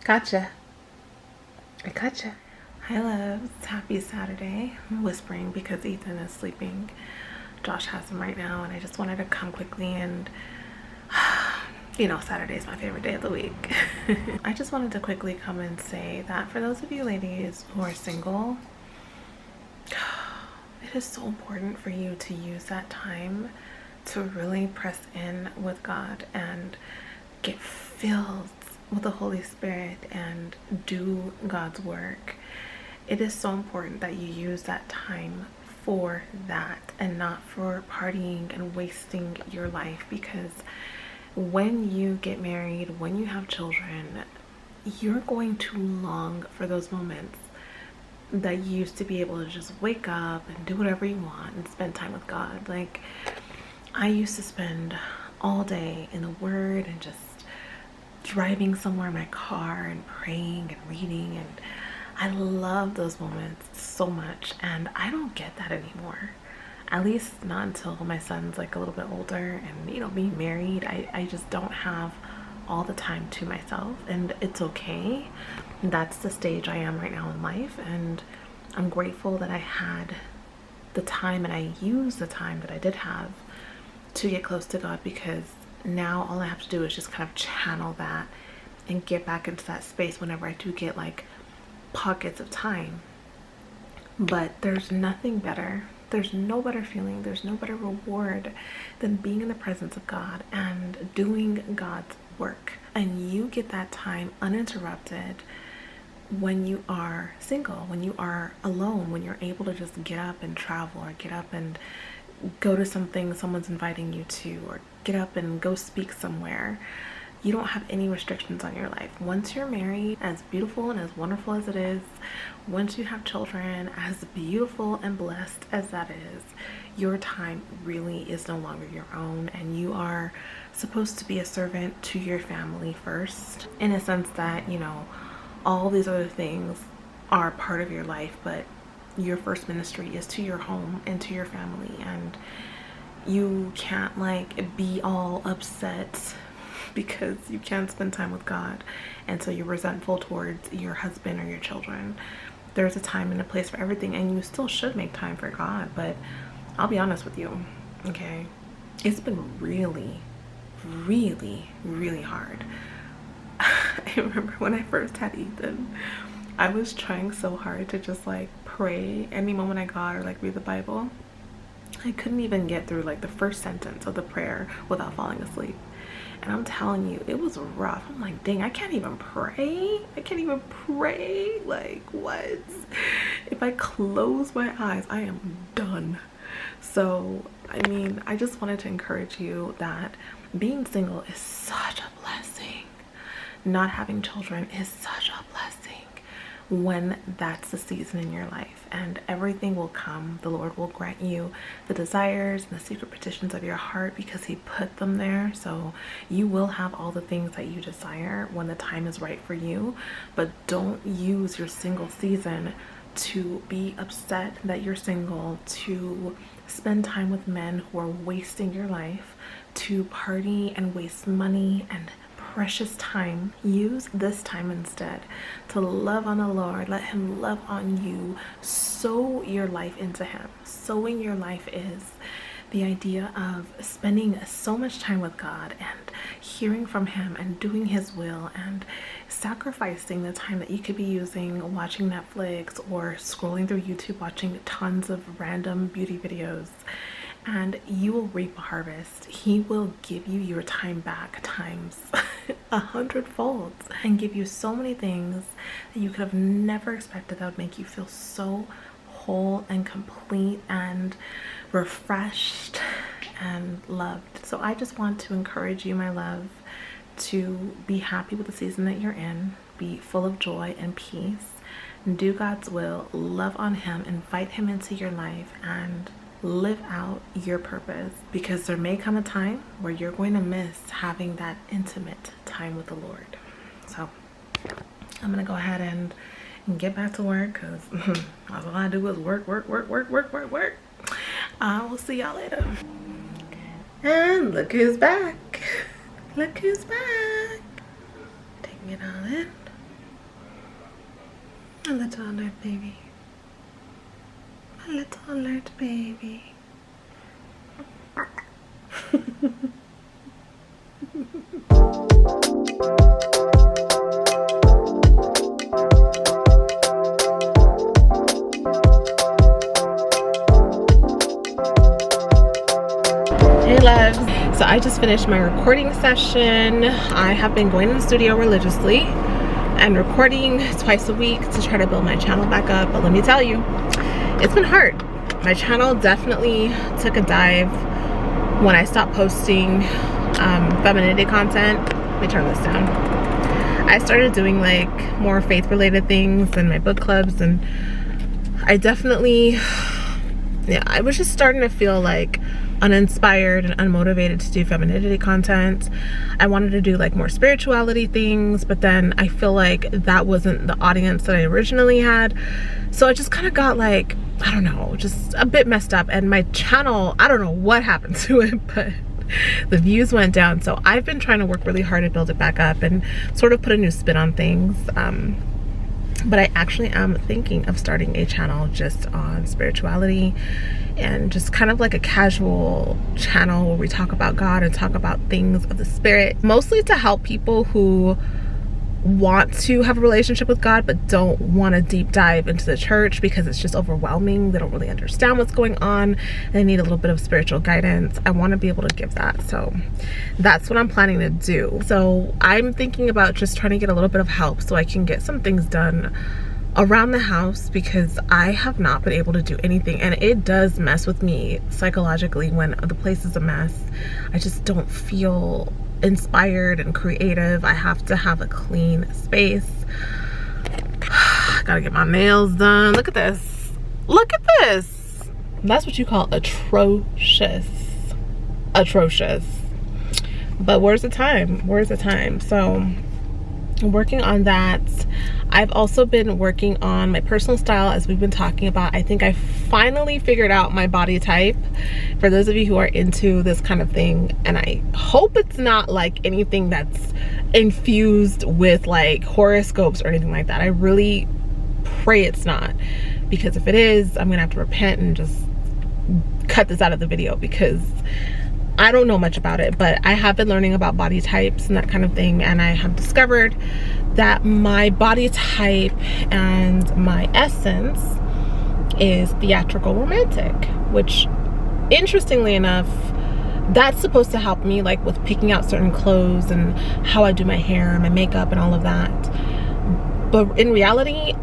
Gotcha. I gotcha. Hi, loves. Happy Saturday. I'm whispering because Ethan is sleeping. Josh has him right now, and I just wanted to come quickly and, Saturday is my favorite day of the week. I just wanted to quickly come and say that for those of you ladies who are single, it is so important for you to use that time to really press in with God and get filled with the Holy Spirit and do God's work. It is so important that you use that time for that and not for partying and wasting your life, because when you get married, when you have children, you're going to long for those moments that you used to be able to just wake up and do whatever you want and spend time with God. Like, I used to spend all day in the Word and just driving somewhere in my car and praying and reading, and I love those moments so much, and I don't get that anymore. At least not until my son's like a little bit older and being married. I just don't have all the time to myself, and it's okay. That's the stage I am right now in life, and I'm grateful that I had the time and I used the time that I did have to get close to God, because now all I have to do is just kind of channel that and get back into that space whenever I do get like pockets of time. But there's nothing better, there's no better feeling, there's no better reward than being in the presence of God and doing God's work. And you get that time uninterrupted when you are single, when you are alone, when you're able to just get up and travel, or get up and go to something someone's inviting you to, or get up and go speak somewhere. You don't have any restrictions on your life. Once you're married, as beautiful and as wonderful as it is, once you have children, as beautiful and blessed as that is, your time really is no longer your own, and you are supposed to be a servant to your family first, in a sense that all these other things are part of your life, but your first ministry is to your home and to your family. And you can't like be all upset because you can't spend time with God, and so you're resentful towards your husband or your children. There's a time and a place for everything, and you still should make time for God. But I'll be honest with you, okay, it's been really, really, really hard. I remember when I first had Ethan, I was trying so hard to just like pray any moment I got, or like read the Bible. I couldn't even get through like the first sentence of the prayer without falling asleep. And I'm telling you, it was rough. I'm like, dang, I can't even pray. I can't even pray. Like, what? If I close my eyes, I am done. So, I mean, I just wanted to encourage you that being single is such a blessing. Not having children is such a blessing when that's the season in your life, and everything will come. The Lord will grant you the desires and the secret petitions of your heart, because He put them there. So you will have all the things that you desire when the time is right for you. But don't use your single season to be upset that you're single, to spend time with men who are wasting your life, to party and waste money and precious time. Use this time instead to love on the Lord. Let Him love on you. Sow your life into Him. Sowing your life is the idea of spending so much time with God and hearing from Him and doing His will, and sacrificing the time that you could be using watching Netflix or scrolling through YouTube watching tons of random beauty videos, and you will reap a harvest. He will give you your time back times 100-fold, and give you so many things that you could have never expected, that would make you feel so whole and complete and refreshed and loved. So I just want to encourage you, my love, to be happy with the season that you're in. Be full of joy and peace. Do God's will. Love on Him. Invite Him into your life and live out your purpose, because there may come a time where you're going to miss having that intimate time with the Lord. So I'm gonna go ahead and get back to work, because all I do is work. I will see y'all later. And look who's back. Look who's back. Taking it all in. My little alert baby. My little alert baby. Hey loves, so I just finished my recording session. I have been going to the studio religiously and recording twice a week to try to build my channel back up, but let me tell you, it's been hard. My channel definitely took a dive when I stopped posting femininity content. Let me turn this down. I started doing like more faith related things and my book clubs, and I definitely, yeah, I was just starting to feel like uninspired and unmotivated to do femininity content. I wanted to do like more spirituality things, but then I feel like that wasn't the audience that I originally had. So I just kind of got like, I don't know, just a bit messed up, and my channel, I don't know what happened to it, but the views went down. So I've been trying to work really hard to build it back up and sort of put a new spin on things. But I actually am thinking of starting a channel just on spirituality and just kind of like a casual channel where we talk about God and talk about things of the spirit, mostly to help people who want to have a relationship with God but don't want to deep dive into the church because it's just overwhelming. They don't really understand what's going on. They need a little bit of spiritual guidance. I want to be able to give that, so that's what I'm planning to do. So I'm thinking about just trying to get a little bit of help so I can get some things done around the house, because I have not been able to do anything, and it does mess with me psychologically when the place is a mess. I just don't feel inspired and creative. I have to have a clean space. Gotta get my nails done. Look at this. Look at this. That's what you call atrocious. Atrocious. But where's the time? Where's the time? So I'm working on that. I've also been working on my personal style, as we've been talking about. I think I finally figured out my body type, for those of you who are into this kind of thing, and I hope it's not like anything that's infused with like horoscopes or anything like that. I really pray it's not, because if it is, I'm gonna have to repent and just cut this out of the video, because I don't know much about it. But I have been learning about body types and that kind of thing, and I have discovered that my body type and my essence is theatrical romantic, which, interestingly enough, that's supposed to help me like with picking out certain clothes and how I do my hair and my makeup and all of that. But in reality,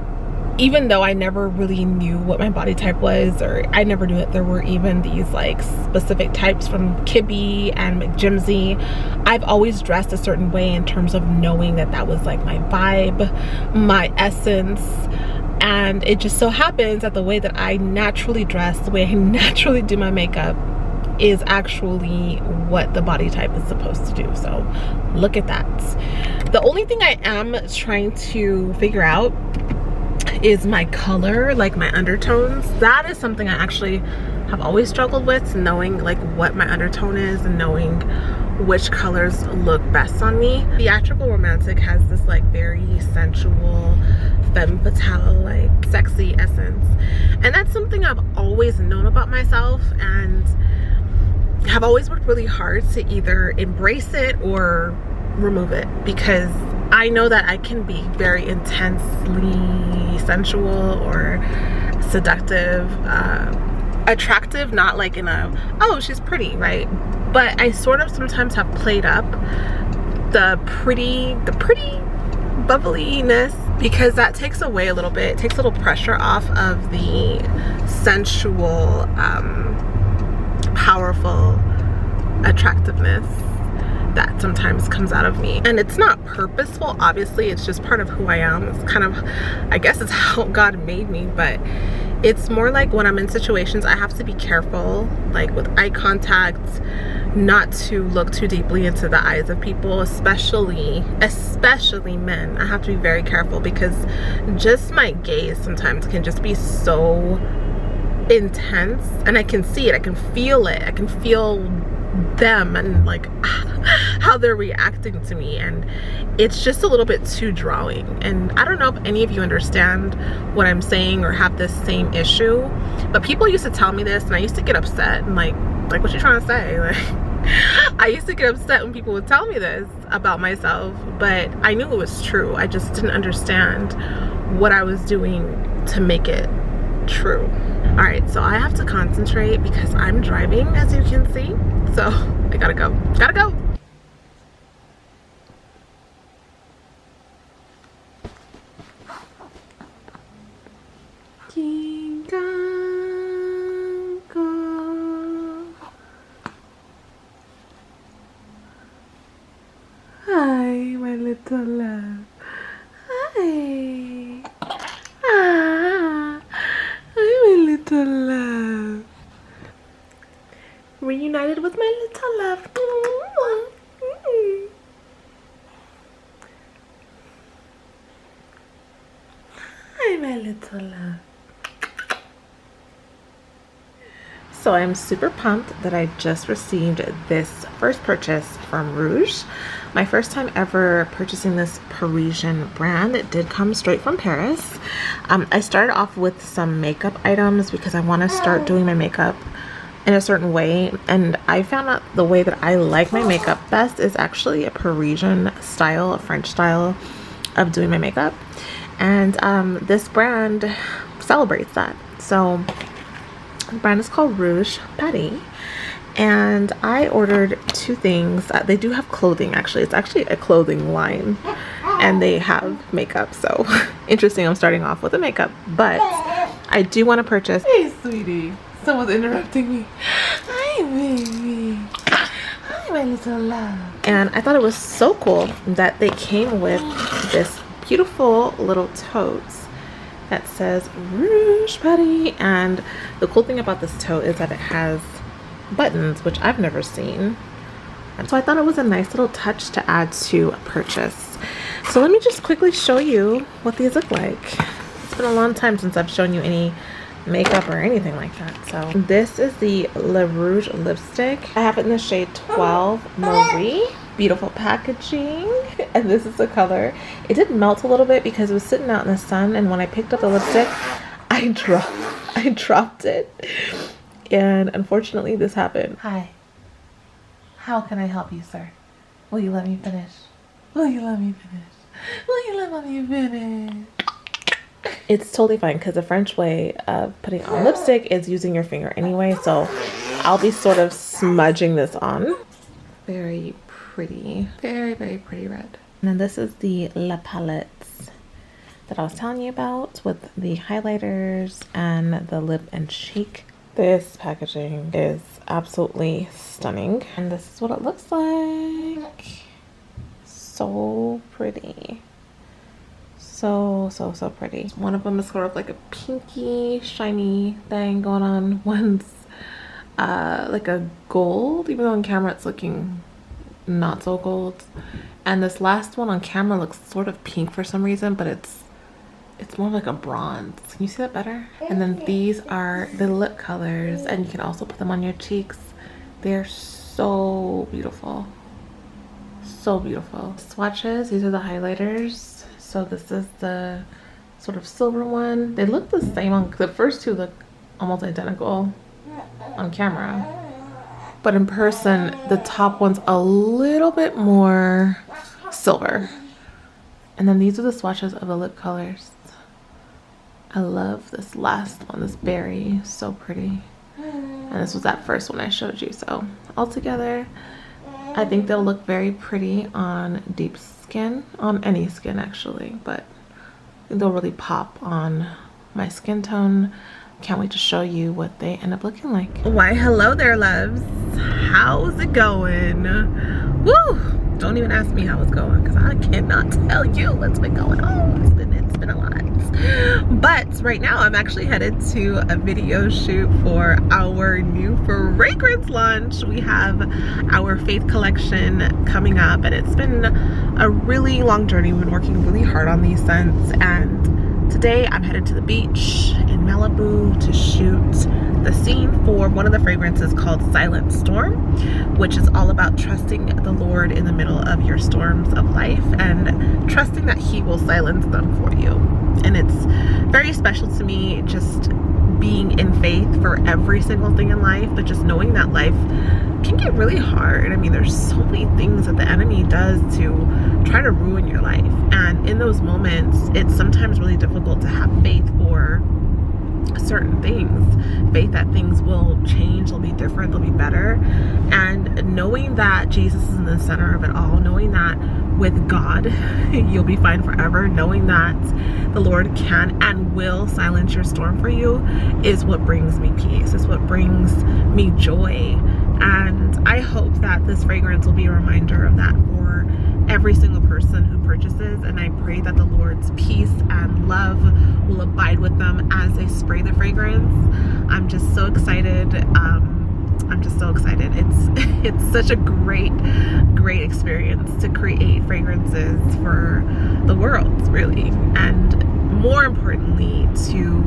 even though I never really knew what my body type was, or I never knew that there were even these like specific types from Kibbe and McJimsy, I've always dressed a certain way in terms of knowing that that was like my vibe, my essence. And it just so happens that the way that I naturally dress, the way I naturally do my makeup, is actually what the body type is supposed to do. So look at that. The only thing I am trying to figure out is my color, like my undertones. That is something I actually have always struggled with, knowing like what my undertone is and knowing which colors look best on me. Theatrical romantic has this like very sensual, femme fatale, like sexy essence, and that's something I've always known about myself, and have always worked really hard to either embrace it or remove it, because I know that I can be very intensely sensual or seductive, attractive, not like in a, oh, she's pretty, right? But I sort of sometimes have played up the pretty bubbliness, because that takes away a little bit, it takes a little pressure off of the sensual, powerful attractiveness that sometimes comes out of me. And it's not purposeful, obviously, it's just part of who I am. It's kind of, I guess it's how God made me, but it's more like when I'm in situations, I have to be careful, like with eye contact, not to look too deeply into the eyes of people, especially men. I have to be very careful, because just my gaze sometimes can just be so intense, and I can see it, I can feel it, I can feel them and like how they're reacting to me, and it's just a little bit too drawing. And I don't know if any of you understand what I'm saying or have this same issue, but people used to tell me this and I used to get upset and like what you trying to say? Like I used to get upset when people would tell me this about myself, but I knew it was true. I just didn't understand what I was doing to make it true. All right, so I have to concentrate because I'm driving, as you can see, so I gotta go. Hi, my little love. Hi. Ah, hi, my little love. Reunited with my little love. Hi, my little love. So I'm super pumped that I just received this first purchase from Rouge. My first time ever purchasing this Parisian brand. It did come straight from Paris. I started off with some makeup items because I want to start doing my makeup in a certain way, and I found out the way that I like my makeup best is actually a Parisian style, a French style of doing my makeup, and this brand celebrates that. So the brand is called Rouge Paris, and I ordered two things. They do have clothing, actually. It's actually a clothing line, and they have makeup. So interesting, I'm starting off with the makeup, but I do want to purchase. Hey, sweetie. Someone's interrupting me. Hi, baby. Hi, my little love. And I thought it was so cool that they came with this beautiful little totes that says Rouge Paris, and the cool thing about this tote is that it has buttons, which I've never seen, and so I thought it was a nice little touch to add to a purchase. So let me just quickly show you what these look like. It's been a long time since I've shown you any makeup or anything like that. So this is the Le Rouge lipstick. I have it in the shade 12 Marie. Beautiful packaging, and this is the color. It did melt a little bit because it was sitting out in the sun, and when I picked up the lipstick, I dropped it, and unfortunately this happened. Hi, how can I help you, sir? Will you let me finish? Will you let me finish? Will you let me finish? It's totally fine because the French way of putting on lipstick is using your finger anyway, so I'll be sort of smudging this on. Very pretty, very pretty red. And then this is the La Palettes that I was telling you about with the highlighters and the lip and cheek. This packaging is absolutely stunning, and this is what it looks like. So pretty. So pretty. One of them is sort of like a pinky shiny thing going on. One's like a gold, even though on camera it's looking not so gold, and this last one on camera looks sort of pink for some reason, but it's more like a bronze. Can you see that better? And then these are the lip colors, and you can also put them on your cheeks. They're so beautiful, so beautiful. Swatches, these are the highlighters. So this is the sort of silver one. They look the same on the first two, look almost identical on camera, but in person the top one's a little bit more silver. And then these are the swatches of the lip colors. I love this last one, this berry, so pretty. And this was that first one I showed you. So altogether I think they'll look very pretty on deep skin, on any skin actually, but I think they'll really pop on my skin tone. Can't wait to show you what they end up looking like. Why, hello there, loves. How's it going? Woo! Don't even ask me how it's going, because I cannot tell you what's been going on. It's been a lot. But right now I'm actually headed to a video shoot for our new fragrance launch. We have our Faith collection coming up, and it's been a really long journey. We've been working really hard on these scents, and Today I'm headed to the beach in Malibu to shoot the scene for one of the fragrances called Silent Storm, which is all about trusting the Lord in the middle of your storms of life and trusting that He will silence them for you. And it's very special to me, just being in faith for every single thing in life, but just knowing that life can get really hard. I mean, there's so many things that the enemy does to try to ruin your life, and in those moments it's sometimes really difficult to have faith for certain things, faith that things will change, they'll be different, they'll be better. And knowing that Jesus is in the center of it all, knowing that with God you'll be fine forever, knowing that the Lord can and will silence your storm for you, is what brings me peace, is what brings me joy. And I hope that this fragrance will be a reminder of that for every single person who purchases, and I pray that the Lord's peace and love will abide with them as they spray the fragrance. I'm just so excited. I'm just so excited. It's such a great experience to create fragrances for the world, really, and more importantly to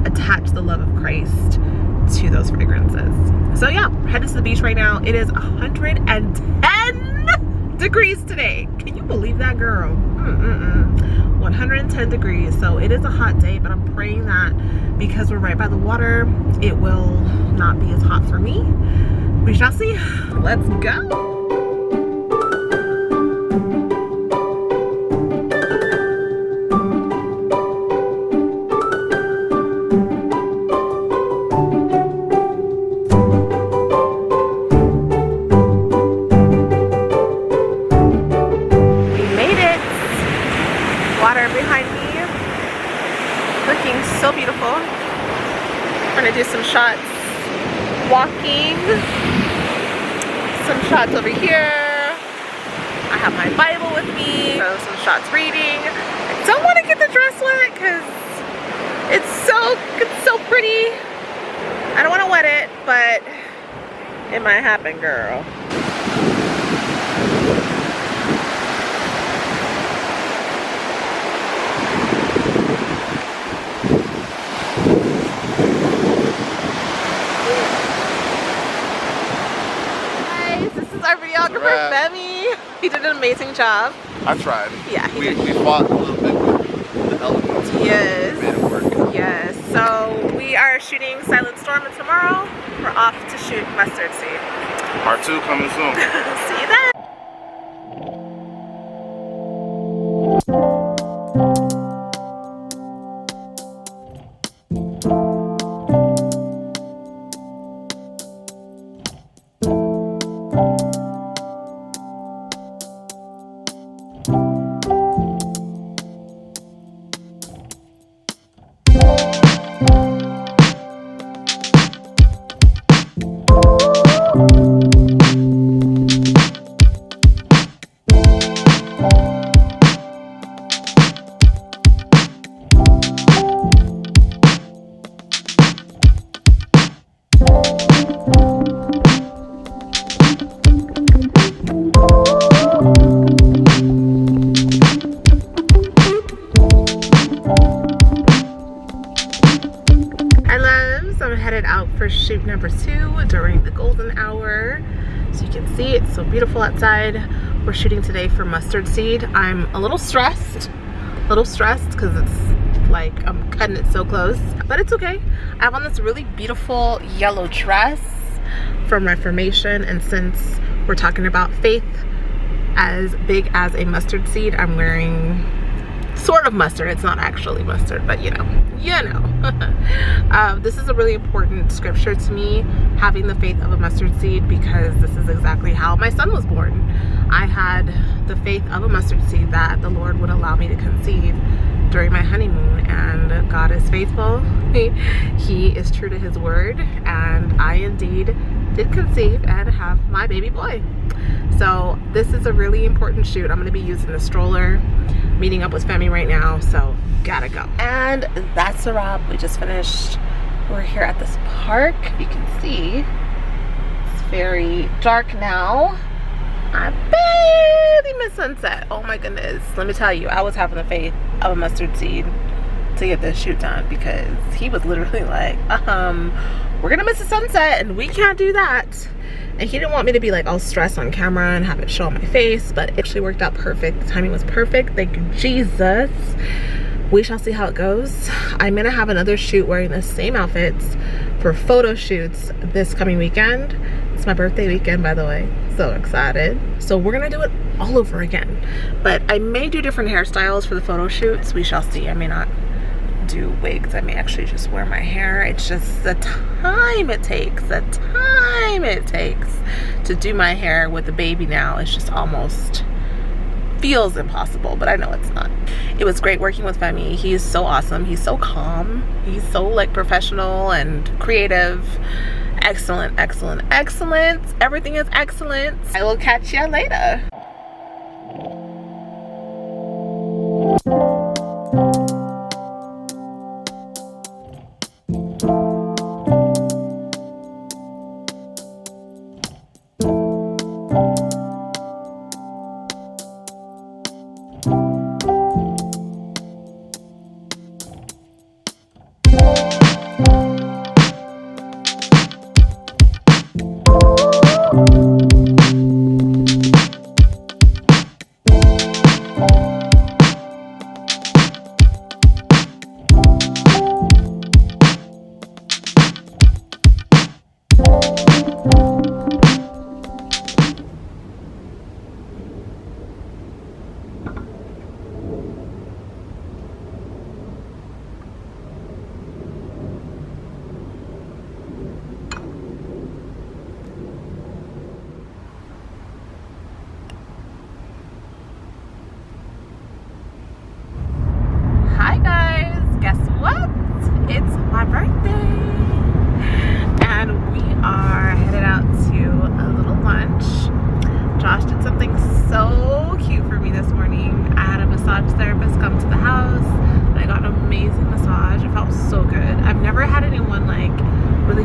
attach the love of Christ to those fragrances. So yeah, headed to the beach right now. It is 110 degrees today. Can you believe that, girl? 110 degrees. So it is a hot day, but I'm praying that because we're right by the water, it will not be as hot for me. We shall see. Let's go. So beautiful. I'm gonna do some shots walking, some shots over here. I have my Bible with me, so some shots reading. I don't want to get the dress wet because it's so pretty. I don't want to wet it, but it might happen, girl. Our videographer, Belle. He did an amazing job. I tried. Yeah, we fought a little bit with the elements. Yes. Made it work. Yes. So we are shooting Silent Storm, and tomorrow we're off to shoot Mustard Seed. Part 2 coming soon. See you then. Out for shoot number 2 during the golden hour. So you can see it's so beautiful outside. We're shooting today for Mustard Seed. I'm a little stressed because it's like I'm cutting it so close, but it's okay. I have on this really beautiful yellow dress from Reformation, and since we're talking about faith as big as a mustard seed, I'm wearing sort of mustard. It's not actually mustard, but you know. This is a really important scripture to me, having the faith of a mustard seed, because this is exactly how my son was born. I had the faith of a mustard seed that the Lord would allow me to conceive during my honeymoon, and God is faithful. He is true to His word, and I indeed did conceive and have my baby boy. So this is a really important shoot. I'm going to be using the stroller, meeting up with Femi right now, so gotta go. And that's a wrap. We just finished. We're here at this park. You can see it's very dark now. I barely missed sunset. Oh my goodness. Let me tell you, I was having the faith of a mustard seed to get this shoot done because he was literally like, we're gonna miss the sunset and we can't do that. And he didn't want me to be like all stressed on camera and have it show on my face, but it actually worked out perfect. The timing was perfect. Thank you, Jesus. We shall see how it goes. I'm gonna have another shoot wearing the same outfits for photo shoots this coming weekend. It's my birthday weekend, by the way. So excited. So we're gonna do it all over again. But I may do different hairstyles for the photo shoots. We shall see. I may not do wigs. I may actually just wear my hair. It's just the time it takes to do my hair with the baby now. It's just almost feels impossible, but I know it's not. It was great working with Femi. He's so awesome. He's so calm. He's so like professional and creative. Excellent. Everything is excellent. I will catch you later.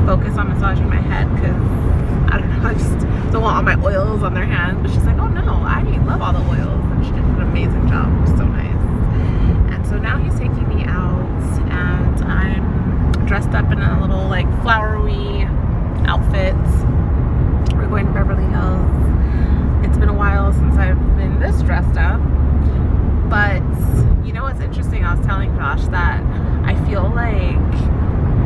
Focus on massaging my head because I don't know, I just don't want all my oils on their hands. But she's like, oh no, I love all the oils, and she did an amazing job. It was so nice. And so now he's taking me out, and I'm dressed up in a little like flowery outfit. We're going to Beverly Hills. It's been a while since I've been this dressed up, but you know what's interesting? I was telling Josh that I feel like,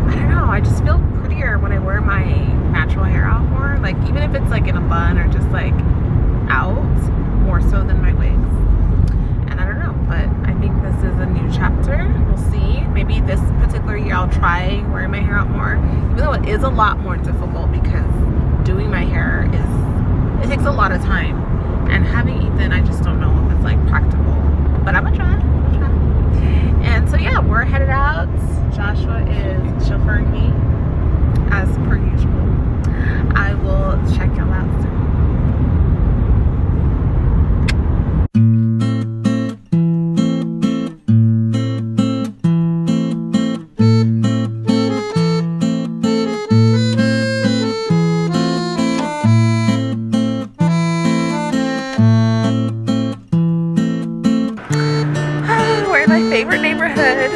I don't know, I just feel prettier when I wear my natural hair out more. Like, even if it's like in a bun or just like out, more so than my wigs. And I don't know, but I think this is a new chapter. We'll see. Maybe this particular year I'll try wearing my hair out more, even though it is a lot more difficult because doing my hair it takes a lot of time. And having Ethan, I just don't know if it's like practical. But I'm gonna try. And so yeah, we're headed out. Joshua is chauffeuring me as per usual. I will check y'all out soon. We're in my favorite neighborhood.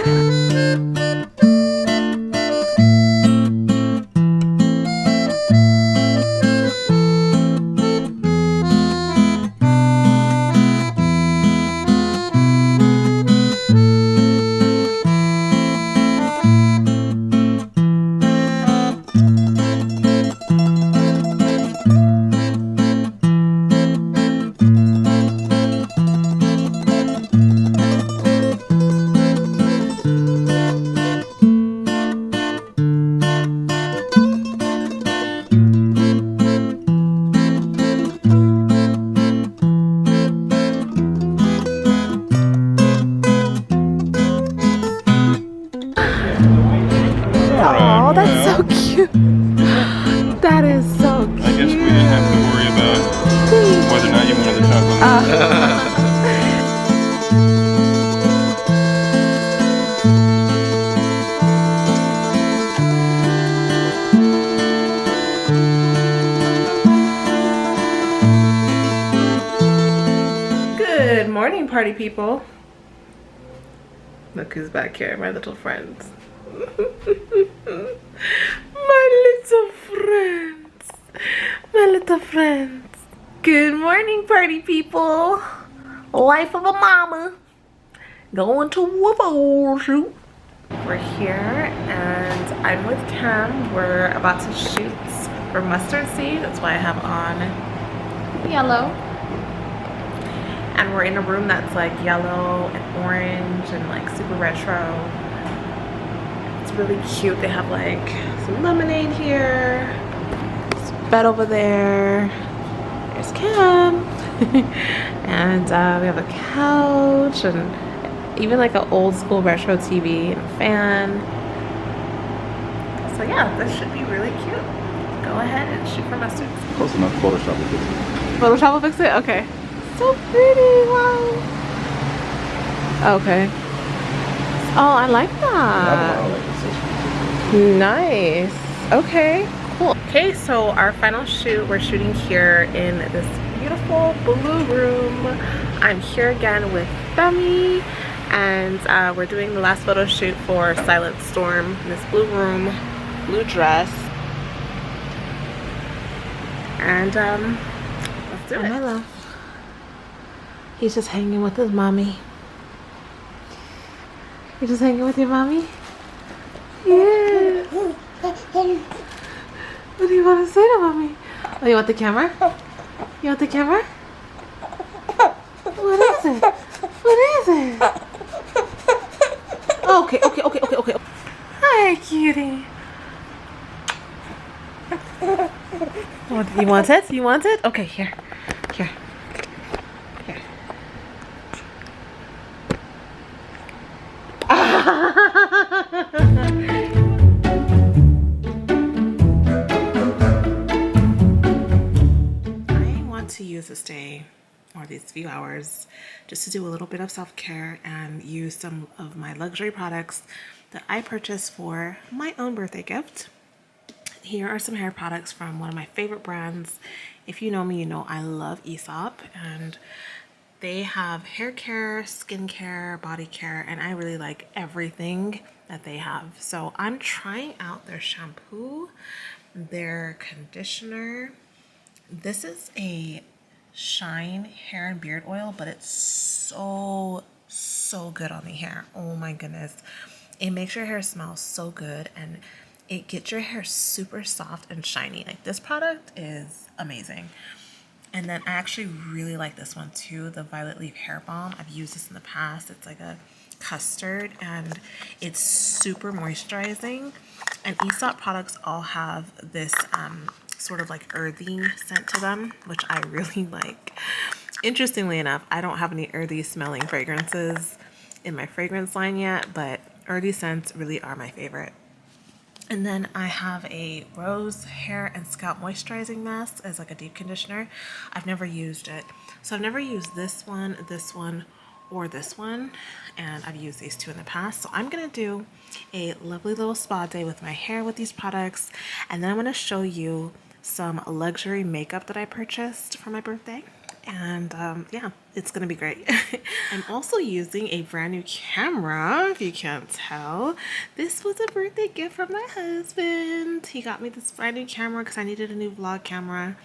Oh, that's so cute. That is so cute. I guess we didn't have to worry about whether or not you wanted the chocolate. Good morning, party people. Look who's back here, my little friends. My little friends. My little friends. Good morning, party people. Life of a mama. Going to a photo shoot. We're here and I'm with Cam. We're about to shoot for Mustard Seed. That's why I have on yellow. And we're in a room that's like yellow and orange and like super retro. It's really cute. They have like some lemonade here. There's a bed over there. There's Cam. And we have a couch and even like an old school retro TV and a fan. So yeah, this should be really cute. Go ahead and shoot for Mustard. Close enough. Photoshop will fix it. Photoshop will fix it? Okay. So pretty. Wow. Okay. Oh, I like that. Nice. Okay, cool. Okay, so our final shoot, we're shooting here in this beautiful blue room. I'm here again with Femi, and we're doing the last photo shoot for Silent Storm in this blue room, blue dress. And let's do it. My love. He's just hanging with his mommy. You just hanging with your mommy? Yeah. What do you want to say to mommy? Oh, you want the camera? You want the camera? What is it? What is it? Okay, okay, okay, okay, okay. Hi, cutie. You want it? You want it? Okay, here. Here. Here. I want to use this day or these few hours just to do a little bit of self-care and use some of my luxury products that I purchased for my own birthday gift. Here are some hair products from one of my favorite brands. If you know me, you know I love Aesop, and they have hair care, skin care, body care, and I really like everything that they have. So I'm trying out their shampoo, their conditioner. This is a Shine hair and beard oil, but it's so good on the hair. Oh my goodness. It makes your hair smell so good, and it gets your hair super soft and shiny. Like, this product is amazing. And then I actually really like this one too, the Violet Leaf Hair Balm. I've used this in the past. It's like a custard and it's super moisturizing. And Aesop products all have this sort of like earthy scent to them, which I really like. Interestingly enough, I don't have any earthy smelling fragrances in my fragrance line yet, but earthy scents really are my favorite. And then I have a rose hair and scalp moisturizing mask as like a deep conditioner. I've never used it. So I've never used this one, or this one. And I've used these two in the past. So I'm going to do a lovely little spa day with my hair with these products. And then I'm going to show you some luxury makeup that I purchased for my birthday. And yeah, it's gonna be great. I'm also using a brand new camera, if you can't tell. This was a birthday gift from my husband. He got me this brand new camera because I needed a new vlog camera,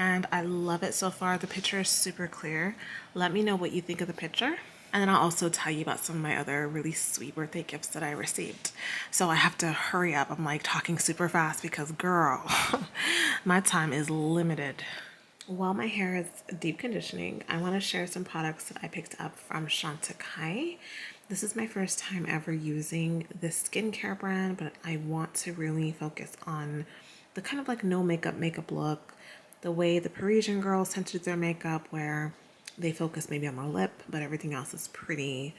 and I love it so far. The picture is super clear. Let me know what you think of the picture. And then I'll also tell you about some of my other really sweet birthday gifts that I received. So I have to hurry up. I'm like talking super fast because girl, my time is limited. While my hair is deep conditioning, I want to share some products that I picked up from Chantecaille. This is my first time ever using this skincare brand, but I want to really focus on the kind of like no makeup look, the way the Parisian girls tend to do their makeup, where they focus maybe on the lip, but everything else is pretty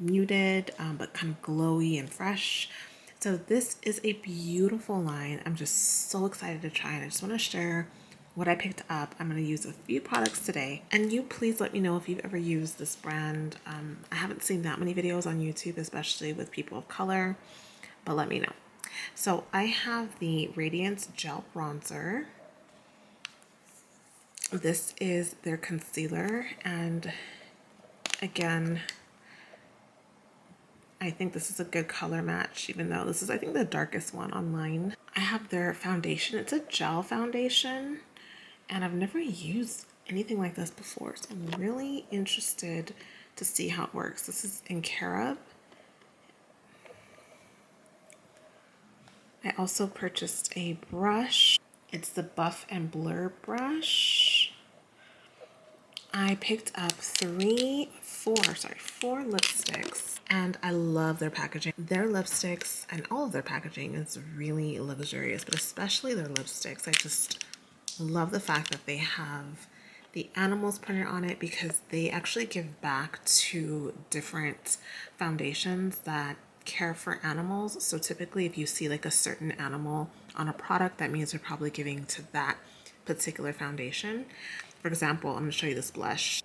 muted, but kind of glowy and fresh. So this is a beautiful line. I'm just so excited to try it. I just want to share what I picked up. I'm going to use a few products today, and you please let me know if you've ever used this brand. I haven't seen that many videos on YouTube, especially with people of color, but let me know. So I have the Radiance Gel Bronzer. This is their concealer, and again, I think this is a good color match, even though this is, I think, the darkest one online. I have their foundation. It's a gel foundation, and I've never used anything like this before, so I'm really interested to see how it works. This is in carob. I also purchased a brush. It's the Buff and Blur brush. I picked up four lipsticks, and I love their packaging. Their lipsticks and all of their packaging is really luxurious, but especially their lipsticks. I just love the fact that they have the animals printed on it, because they actually give back to different foundations that care for animals. So typically if you see like a certain animal on a product, that means they're probably giving to that particular foundation. For example, I'm going to show you this blush.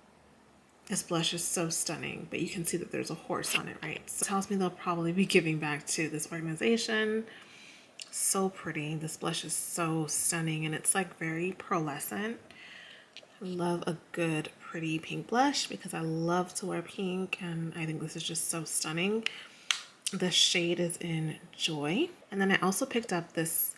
This blush is so stunning, but you can see that there's a horse on it, right? So it tells me they'll probably be giving back to this organization. So pretty. This blush is so stunning, and it's like very pearlescent. I love a good pretty pink blush because I love to wear pink, and I think this is just so stunning. The shade is in Joy. And then I also picked up this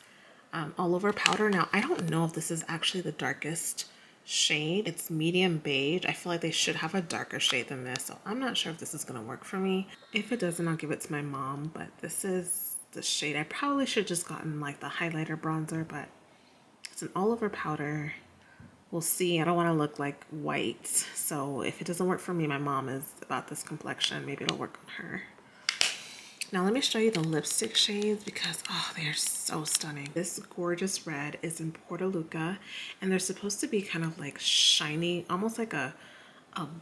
all over powder. Now I don't know if this is actually the darkest shade. It's medium beige. I feel like they should have a darker shade than this, so I'm not sure if this is gonna work for me. If it doesn't, I'll give it to my mom, but this is the shade. I probably should have just gotten like the highlighter bronzer, but it's an all over powder. We'll see. I don't want to look like white, so if it doesn't work for me, my mom is about this complexion, maybe it'll work on her. Now let me show you the lipstick shades, because oh, they are so stunning. This gorgeous red is in Portaluca, and they're supposed to be kind of like shiny, almost like a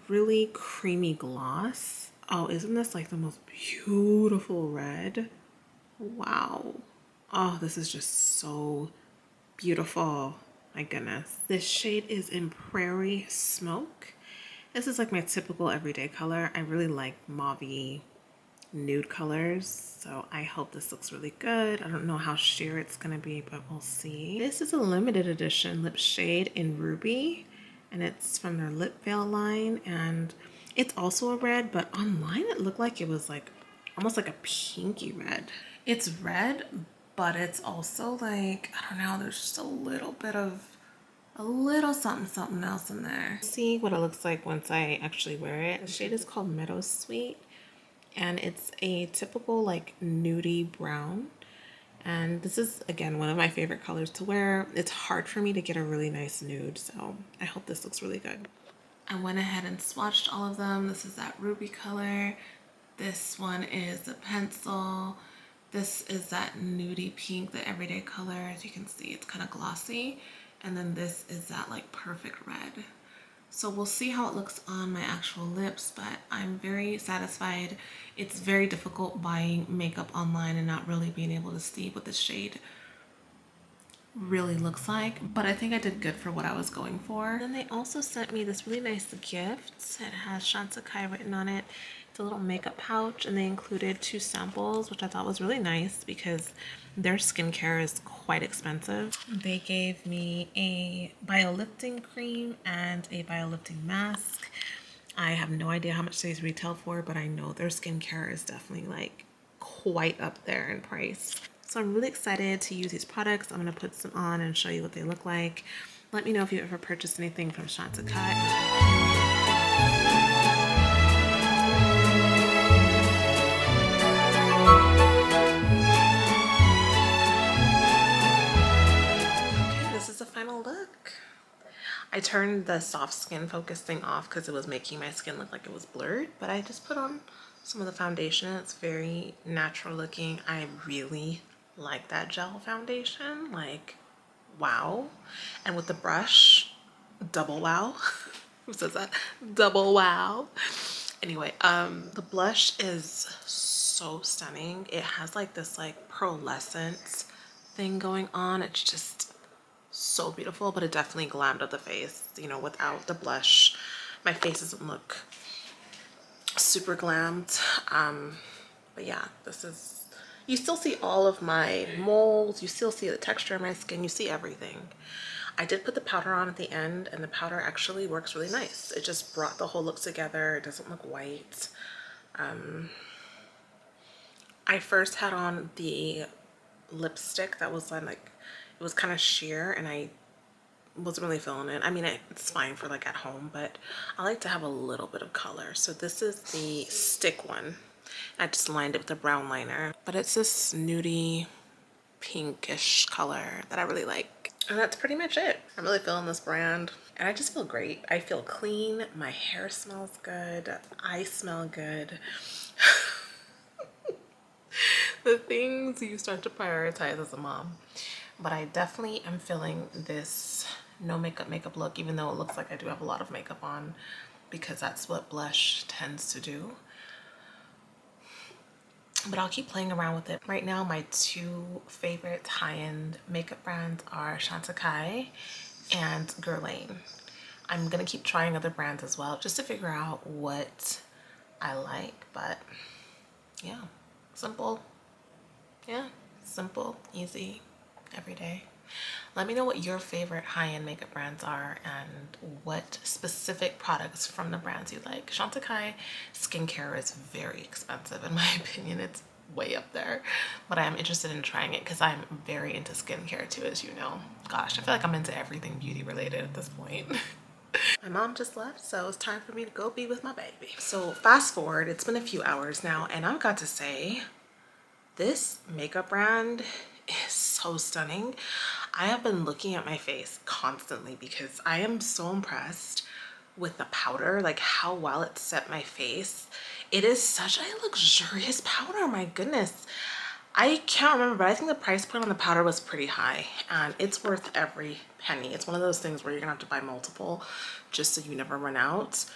really creamy gloss. Oh, isn't this like the most beautiful red? Wow. Oh, this is just so beautiful. My goodness. This shade is in Prairie Smoke. This is like my typical everyday color. I really like mauvey nude colors, so I hope this looks really good. I don't know how sheer it's gonna be, but we'll see. This is a limited edition lip shade in Ruby, and it's from their lip veil line, and it's also a red, but online it looked like it was like almost like a pinky red. It's red, but it's also like, I don't know, there's just a little bit of a little something else in there. See what it looks like once I actually wear it. The shade is called Meadow Sweet, and it's a typical like nudie brown, and this is again one of my favorite colors to wear. It's hard for me to get a really nice nude, so I hope this looks really good. I went ahead and swatched all of them. This is that ruby color, this one is a pencil, this is that nudie pink, the everyday color. As you can see, it's kind of glossy, and then this is that like perfect red. So we'll see how it looks on my actual lips, but I'm very satisfied. It's very difficult buying makeup online and not really being able to see what the shade really looks like, but I think I did good for what I was going for. Then they also sent me this really nice gift. It has Shantakai written on it. It's a little makeup pouch, and they included 2 samples, which I thought was really nice because their skincare is quite expensive. They gave me a biolifting cream and a biolifting mask. I have no idea how much these retail for, but I know their skincare is definitely like quite up there in price. So I'm really excited to use these products. I'm gonna put some on and show you what they look like. Let me know if you ever purchased anything from Shantakai. Final look. I turned the soft skin focus thing off because it was making my skin look like it was blurred, but I just put on some of the foundation. It's very natural looking. I really like that gel foundation, like wow. And with the brush, double wow. Who says that? Double wow. Anyway, the blush is so stunning. It has like this like pearlescent thing going on. It's just so beautiful, but it definitely glammed up the face. You know, without the blush, my face doesn't look super glammed. But yeah, this is, you still see all of my moles, you still see the texture of my skin, you see everything. I did put the powder on at the end, and the powder actually works really nice. It just brought the whole look together. It doesn't look white. I first had on the lipstick that was like, it was kind of sheer and I wasn't really feeling it. I mean, it's fine for like at home, but I like to have a little bit of color. So this is the stick one. I just lined it with a brown liner, but it's this nudie pinkish color that I really like. And that's pretty much it. I'm really feeling this brand and I just feel great. I feel clean. My hair smells good. I smell good. The things you start to prioritize as a mom. But I definitely am feeling this no makeup look, even though it looks like I do have a lot of makeup on, because that's what blush tends to do. But I'll keep playing around with it. Right now, my two favorite high-end makeup brands are Chantecaille and Guerlain. I'm gonna keep trying other brands as well, just to figure out what I like. But yeah, simple. Yeah, simple, easy, every day. Let me know what your favorite high-end makeup brands are and what specific products from the brands you like. Chantecaille skincare is very expensive in my opinion. It's way up there, but I am interested in trying it because I'm very into skincare too, as you know. Gosh, I feel like I'm into everything beauty related at this point. My mom just left, so it's time for me to go be with my baby. So fast forward, it's been a few hours now and I've got to say, this makeup brand is so stunning. I have been looking at my face constantly because I am so impressed with the powder, like how well it set my face. It is such a luxurious powder, my goodness. I can't remember, but I think the price point on the powder was pretty high and it's worth every penny. It's one of those things where you're gonna have to buy multiple just so you never run out.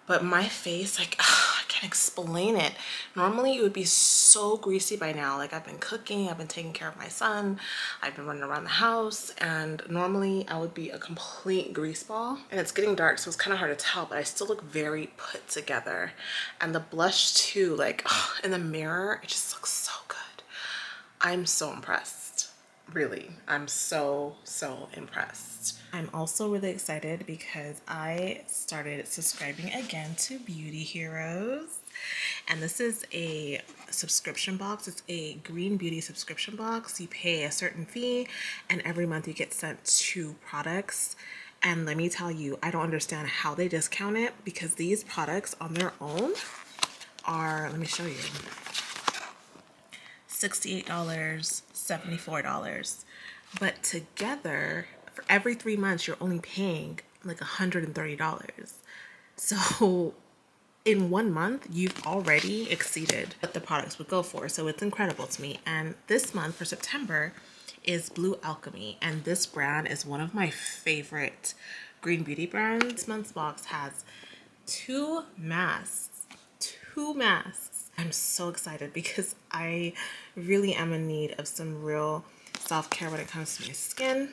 But my face, like, I can't explain it. Normally it would be so greasy by now. Like, I've been cooking, I've been taking care of my son, I've been running around the house, and normally I would be a complete grease ball. And it's getting dark, so it's kind of hard to tell, but I still look very put together. And the blush too, like, in the mirror, it just looks so good. I'm so impressed. Really, I'm so impressed. I'm also really excited because I started subscribing again to Beauty Heroes. And this is a subscription box. It's a green beauty subscription box. You pay a certain fee and every month you get sent 2 products. And let me tell you, I don't understand how they discount it because these products on their own are, let me show you, $68, $74. But together, for every 3 months, you're only paying like $130. So in 1 month, you've already exceeded what the products would go for. So it's incredible to me. And this month for September is Blue Alchemy. And this brand is one of my favorite green beauty brands. This month's box has 2 masks. 2 masks. I'm so excited because I really am in need of some real self-care when it comes to my skin.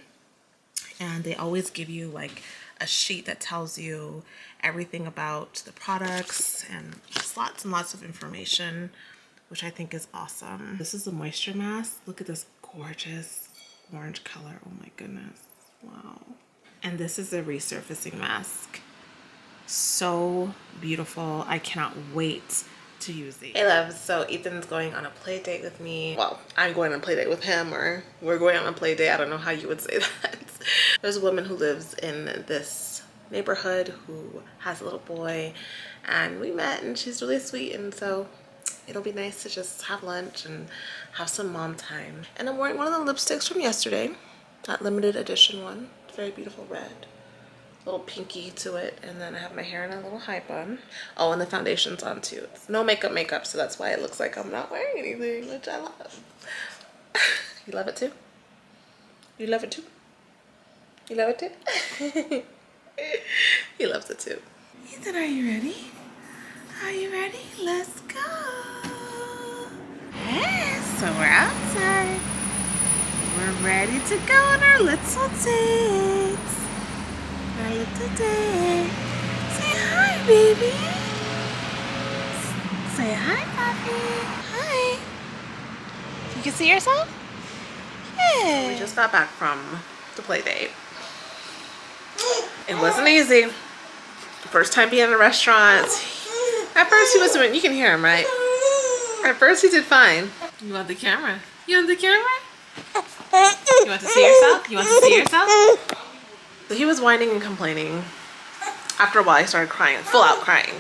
And they always give you like a sheet that tells you everything about the products and just lots and lots of information, which I think is awesome. This is a moisture mask. Look at this gorgeous orange color. Oh my goodness. Wow. And this is a resurfacing mask. So beautiful. I cannot wait to use these. Hey loves, so Ethan's going on a play date with me. Well, I'm going on a play date with him, or we're going on a play date. I don't know how you would say that. There's a woman who lives in this neighborhood who has a little boy, and we met and she's really sweet, and so it'll be nice to just have lunch and have some mom time. And I'm wearing one of the lipsticks from yesterday, that limited edition one. It's very beautiful red. Little pinky to it, and then I have my hair in a little high bun. Oh, and the foundation's on too. It's no makeup, so that's why it looks like I'm not wearing anything, which I love. You love it too? You love it too? You love it too? He loves it too. Ethan, are you ready? Are you ready? Let's go. Hey, so we're outside. We're ready to go on our little dates. Our little date. Say hi, baby. Say hi, Poppy. Hi. You can see yourself? Yeah. We just got back from the play date. It wasn't easy. First time being in a restaurant. At first he was doing, you can hear him, right? At first he did fine. You want the camera? You want the camera? You want to see yourself? You want to see yourself? So he was whining and complaining. After a while, I started crying, full out crying.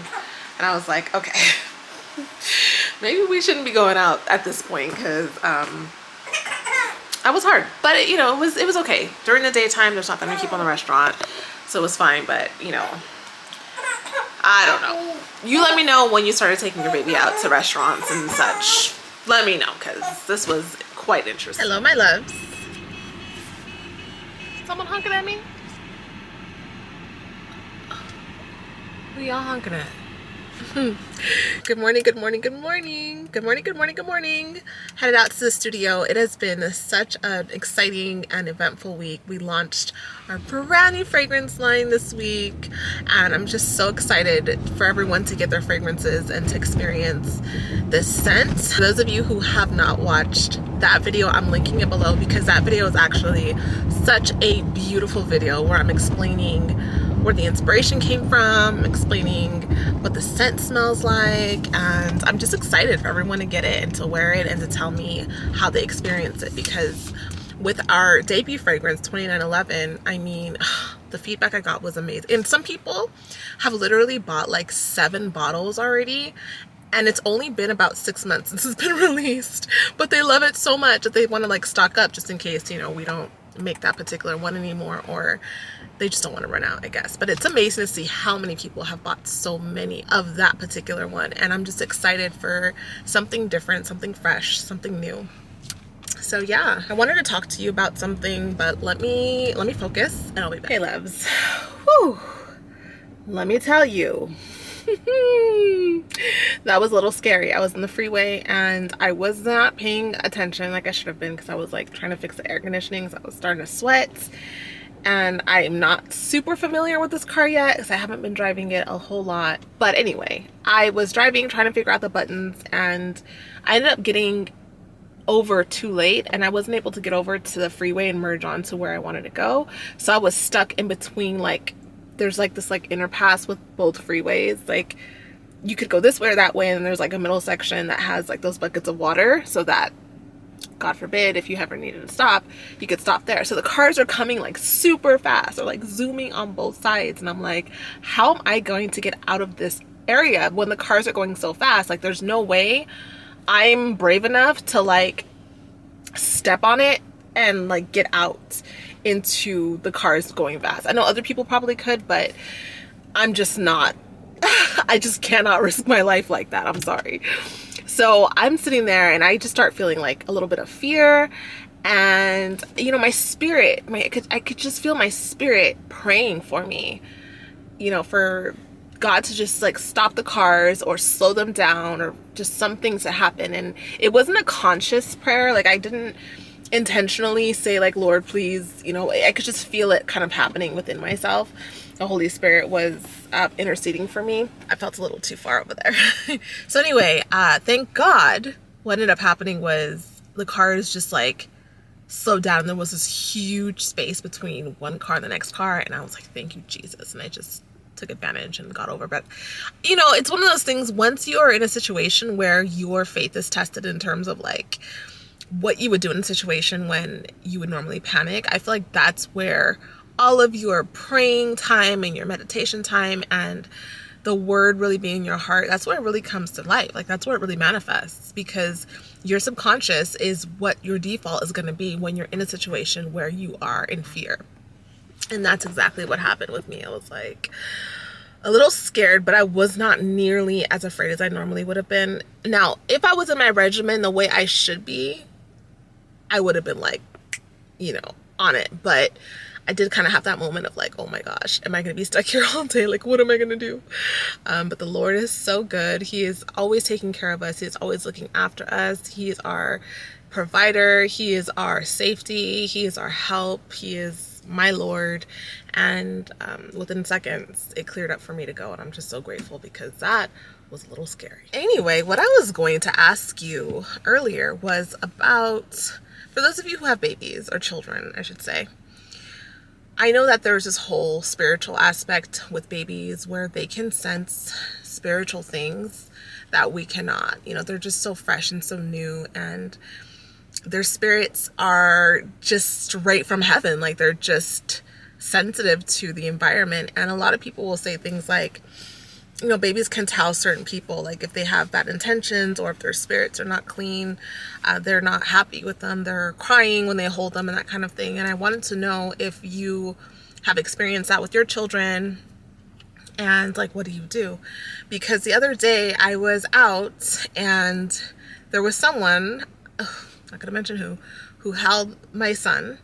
And I was like, okay, maybe we shouldn't be going out at this point because I was hard. But, you know, it was okay. During the daytime, there's nothing to keep on the restaurant. So it was fine. But, you know, I don't know. You let me know when you started taking your baby out to restaurants and such. Let me know because this was quite interesting. Hello, my loves. Someone honking at me? Who y'all honking at? Good morning, good morning, good morning. Good morning, good morning, good morning. Headed out to the studio. It has been such an exciting and eventful week. We launched our brand new fragrance line this week, and I'm just so excited for everyone to get their fragrances and to experience this scent. For those of you who have not watched that video, I'm linking it below because that video is actually such a beautiful video where I'm explaining where the inspiration came from, explaining what the scent smells like, and I'm just excited for everyone to get it and to wear it and to tell me how they experience it, because with our debut fragrance 2911, I mean, the feedback I got was amazing. And some people have literally bought like 7 bottles already, and it's only been about 6 months since it's been released, but they love it so much that they want to like stock up just in case, you know, we don't make that particular one anymore, or they just don't want to run out, I guess. But it's amazing to see how many people have bought so many of that particular one, and I'm just excited for something different, something fresh, something new. So yeah, I wanted to talk to you about something, but let me focus and I'll be back. Hey loves, whew, let me tell you, that was a little scary. I was in the freeway and I was not paying attention like I should have been, because I was like trying to fix the air conditioning, so I was starting to sweat. And I'm not super familiar with this car yet because I haven't been driving it a whole lot. But anyway, I was driving, trying to figure out the buttons, and I ended up getting over too late, and I wasn't able to get over to the freeway and merge on to where I wanted to go. So I was stuck in between, like, there's like this like inner pass with both freeways. Like, you could go this way or that way, and there's like a middle section that has like those buckets of water so that, God forbid, if you ever needed to stop, you could stop there. So the cars are coming like super fast, or like zooming on both sides, and I'm like, how am I going to get out of this area when the cars are going so fast? Like, there's no way I'm brave enough to like step on it and like get out into the cars going fast. I know other people probably could, but I'm just not. I just cannot risk my life like that. I'm sorry. So I'm sitting there and I just start feeling like a little bit of fear, and you know, my spirit, I could just feel my spirit praying for me, you know, for God to just like stop the cars or slow them down, or just something to happen. And it wasn't a conscious prayer. Like, I didn't intentionally say like, Lord, please, you know, I could just feel it kind of happening within myself. The Holy Spirit was interceding for me. I felt a little too far over there. So anyway, thank God what ended up happening was the cars just like slowed down. There was this huge space between one car and the next car, and I was like, thank you, Jesus. And I just took advantage and got over. But you know, it's one of those things, once you are in a situation where your faith is tested in terms of like what you would do in a situation when you would normally panic, I feel like that's where all of your praying time and your meditation time and the word really being in your heart, that's where it really comes to life. Like, that's where it really manifests, because your subconscious is what your default is going to be when you're in a situation where you are in fear. And that's exactly what happened with me. I was like a little scared, but I was not nearly as afraid as I normally would have been. Now, if I was in my regimen the way I should be, I would have been like, you know, on it. But I did kind of have that moment of like, oh my gosh, am I going to be stuck here all day? Like, what am I going to do? But the Lord is so good. He is always taking care of us. He is always looking after us. He is our provider. He is our safety. He is our help. He is my Lord. And within seconds, it cleared up for me to go. And I'm just so grateful, because that was a little scary. Anyway, what I was going to ask you earlier was about, for those of you who have babies, or children, I should say, I know that there's this whole spiritual aspect with babies where they can sense spiritual things that we cannot. You know, they're just so fresh and so new, and their spirits are just straight from heaven. Like, they're just sensitive to the environment. And a lot of people will say things like, you know, babies can tell certain people, like, if they have bad intentions or if their spirits are not clean, they're not happy with them, they're crying when they hold them and that kind of thing. And I wanted to know if you have experienced that with your children, and like, what do you do? Because the other day I was out and there was someone, not gonna mention who held my son,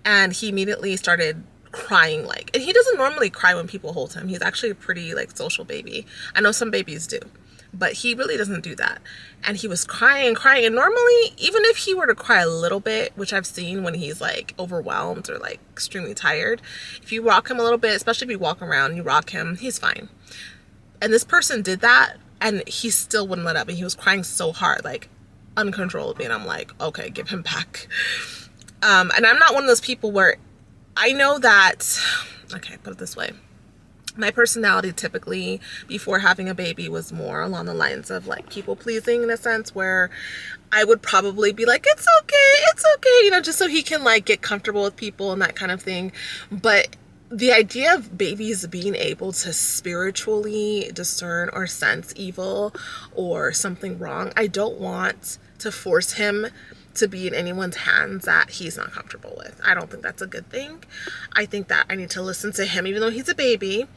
and he immediately started crying. Like, and he doesn't normally cry when people hold him. He's actually a pretty like social baby. I know some babies do, but he really doesn't do that. And he was crying, and normally, even if he were to cry a little bit, which I've seen when he's like overwhelmed or like extremely tired, if you rock him a little bit, especially if you walk around and you rock him, he's fine. And this person did that and he still wouldn't let up, and he was crying so hard, like uncontrollably, and I'm like, okay, give him back. And I'm not one of those people where I know that, okay, put it this way. My personality typically before having a baby was more along the lines of like people pleasing, in a sense where I would probably be like, it's okay, you know, just so he can like get comfortable with people and that kind of thing. But the idea of babies being able to spiritually discern or sense evil or something wrong, I don't want to force him to be in anyone's hands that he's not comfortable with. I don't think that's a good thing. I think that I need to listen to him, even though he's a baby.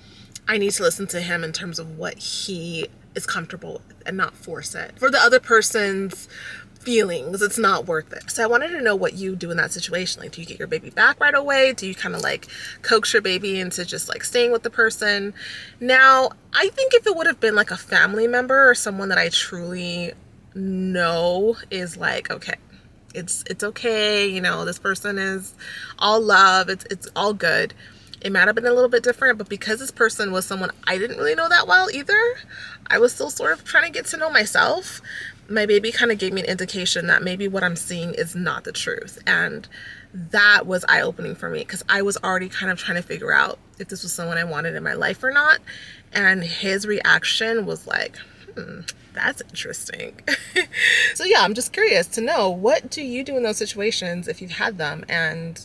I need to listen to him in terms of what he is comfortable with and not force it. For the other person's feelings, it's not worth it. So I wanted to know what you do in that situation. Like, do you get your baby back right away? Do you kind of like coax your baby into just like staying with the person? Now, I think if it would have been like a family member or someone that I truly know is like, okay, it's okay, you know, this person is all love, it's all good, it might have been a little bit different. But because this person was someone I didn't really know that well either, I was still sort of trying to get to know myself. My baby kind of gave me an indication that maybe what I'm seeing is not the truth, and that was eye-opening for me, because I was already kind of trying to figure out if this was someone I wanted in my life or not. And his reaction was like, that's interesting. So yeah, I'm just curious to know, what do you do in those situations if you've had them, and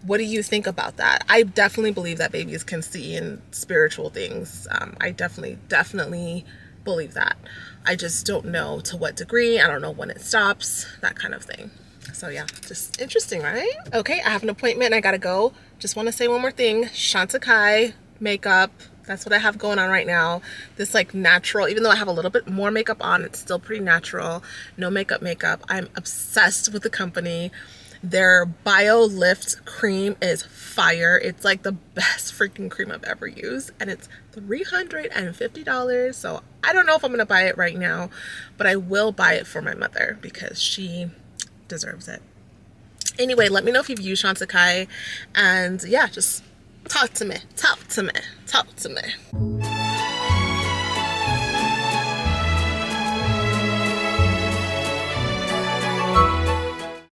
what do you think about that? I definitely believe that babies can see in spiritual things. I definitely believe that. I just don't know to what degree. I don't know when it stops, that kind of thing. So yeah, just interesting, right? Okay, I have an appointment and I gotta go. Just want to say one more thing. Shantakai makeup. That's what I have going on right now. This like natural, even though I have a little bit more makeup on, it's still pretty natural. No makeup. I'm obsessed with the company. Their Bio Lift cream is fire. It's like the best freaking cream I've ever used, and it's $350. So I don't know if I'm gonna buy it right now, but I will buy it for my mother because she deserves it. Anyway, let me know if you've used Shantakai, and yeah, just talk to me.